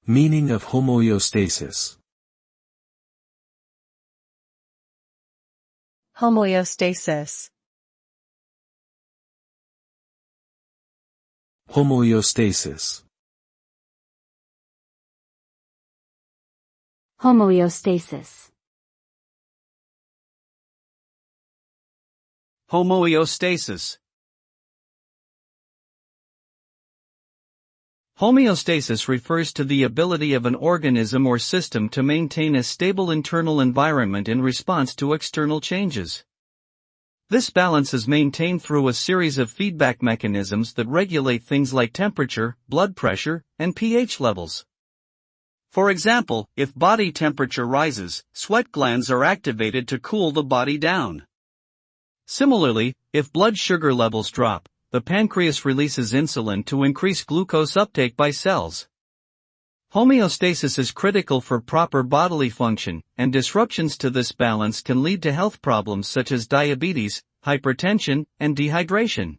Meaning of homoeostasis. Homoeostasis. Homoeostasis. Homoeostasis. Homoeostasis. Homeostasis refers to the ability of an organism or system to maintain a stable internal environment in response to external changes. This balance is maintained through a series of feedback mechanisms that regulate things like temperature, blood pressure, and pH levels. For example, if body temperature rises, sweat glands are activated to cool the body down. Similarly, if blood sugar levels drop, the pancreas releases insulin to increase glucose uptake by cells. Homeostasis is critical for proper bodily function, and disruptions to this balance can lead to health problems such as diabetes, hypertension, and dehydration.